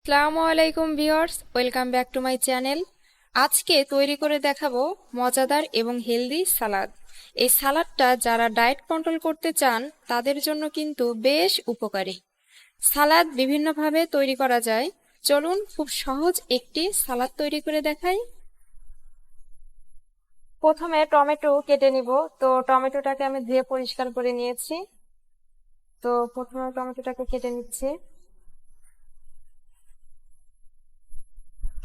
আসসালামু আলাইকুম viewers, welcome back to my channel. আজকে তৈরি করে দেখাবো মজাদার এবং হেলদি সালাদ। এই সালাদটা যারা ডায়েট কন্ট্রোল করতে চান তাদের জন্য কিন্তু বেশ উপকারী। সালাদ বিভিন্নভাবে তৈরি করা যায়, চলুন খুব সহজ একটি সালাদ তৈরি করে দেখাই। প্রথমে টমেটো কেটে নিব। তো টমেটোটাকে আমি ধুয়ে পরিষ্কার করে নিয়েছি। তো প্রথমে টমেটোটাকে কেটে নিচ্ছি।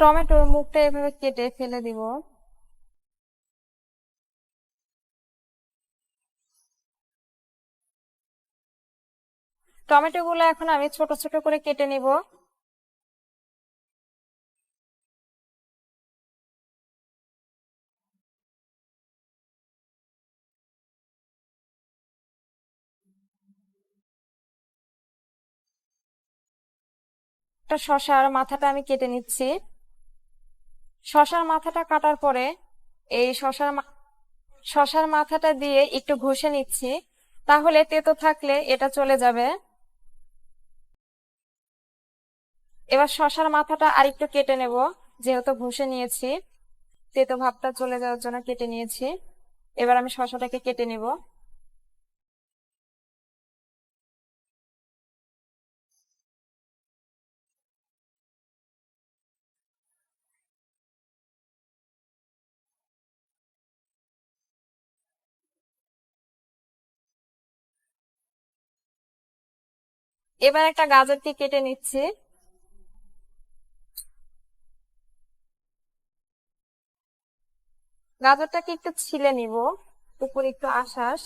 টমেটোর মুখটা এভাবে কেটে ফেলে দিব। টমেটো গুলো এখন আমি ছোট ছোট করে কেটে নিব। একটা শসার মাথাটা আমি কেটে নিচ্ছি। শসার মাথাটা কাটার পরে এই শসার মাথাটা দিয়ে একটু ঘষে নিচ্ছি, তাহলে তেতো থাকলে এটা চলে যাবে। এবার শসার মাথাটা আরেকটু কেটে নেব, যেহেতু ঘষে নিয়েছি। তেতো ভাবটা চলে যাওয়ার জন্য কেটে নিয়েছি। এবার আমি শসাটাকে কেটে নেব। এবার একটা গাজরকে কেটে নিচ্ছি। গাজরটাকে একটু ছিলে নিব, উপরে একটু আঁশ।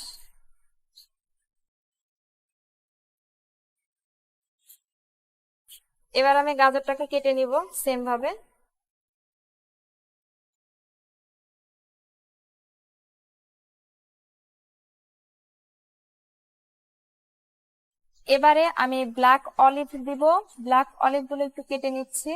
এবার আমি গাজরটাকে কেটে নিব সেম ভাবে। এবারে আমি ব্ল্যাক অলিভ দিব। ব্ল্যাক অলিভ গুলো একটু কেটে নিচ্ছি।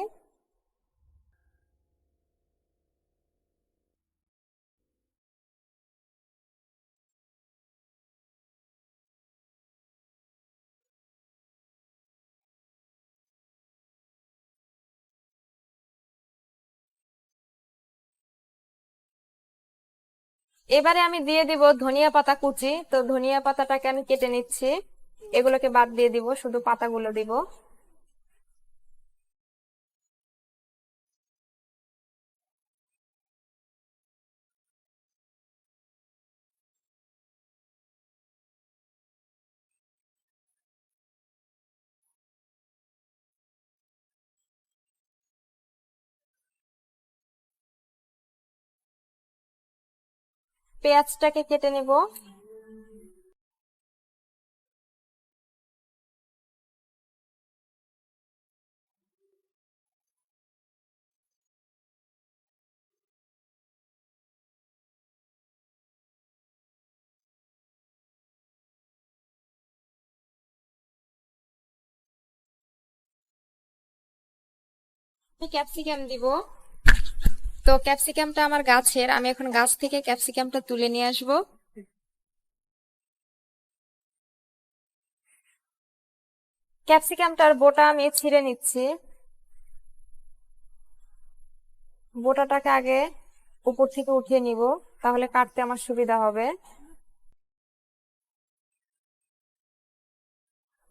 এবারে আমি দিয়ে দিব ধনিয়া পাতা কুচি। তো ধনিয়া পাতাটাকে আমি কেটে নিচ্ছি, এগুলোকে বাদ দিয়ে দিব, শুধু পাতাগুলো দিব। পেঁয়াজটাকে কেটে নেব। ক্যাপসিকাম দিব। তো ক্যাপসিকামটা আমার গাছের, আমি এখন গাছ থেকে ক্যাপসিকামটা তুলে নিয়ে আসব। ক্যাপসিকামটার বোটা আমি ছিঁড়ে নিচ্ছি। বোটাটাকে আগে উপর থেকে উঠিয়ে নিব, তাহলে কাটতে আমার সুবিধা হবে।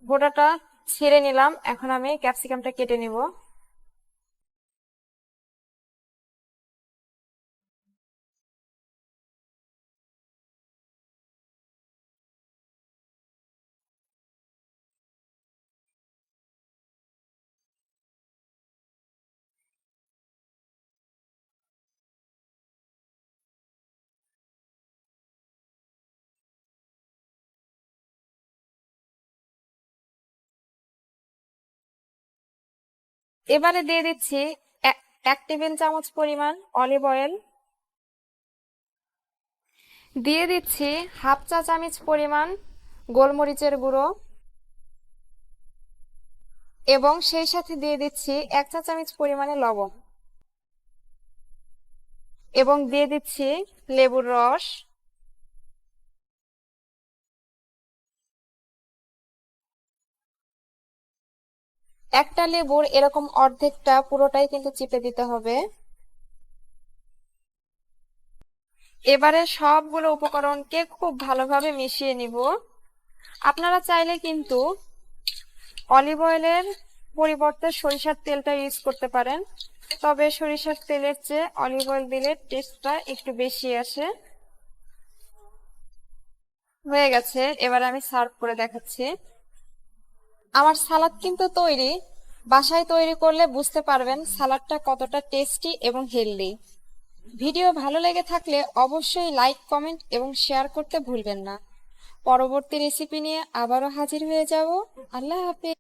বোটাটা ছিঁড়ে নিলাম, এখন আমি ক্যাপসিকামটা কেটে নিব। এবারে দিয়ে দিচ্ছি এক 1 টেবিল চামচ পরিমাণ অলিভ অয়েল। দিয়ে দিচ্ছি ½ চা চামচ পরিমাণ গোলমরিচের গুঁড়ো, এবং সেই সাথে দিয়ে দিচ্ছি 1 চা চামচ পরিমাণে লবণ, এবং দিয়ে দিচ্ছি লেবুর রস। একটা লেবুর এরকম অর্ধেকটা পুরোটাই কিন্তু চিপে দিতে হবে। এবারে সবগুলো উপকরণকে খুব ভালোভাবে মিশিয়ে নিব। আপনারা চাইলে কিন্তু অলিভ অয়েলের পরিবর্তে সরিষার তেলটা ইউজ করতে পারেন, তবে সরিষার তেলের চেয়ে অলিভ অয়েল দিলে টেস্টটা একটু বেশি আসে। হয়ে গেছে, এবার আমি সার্ভ করে দেখাচ্ছি। আমার সালাদ কিন্তু তৈরি। বাসায় তৈরি করলে বুঝতে পারবেন সালাদটা কতটা টেস্টি এবং হেলদি। ভিডিও ভালো লেগে থাকলে অবশ্যই লাইক, কমেন্ট এবং শেয়ার করতে ভুলবেন না। পরবর্তী রেসিপি নিয়ে আবারও হাজির হয়ে যাব। আল্লাহ হাফেজ।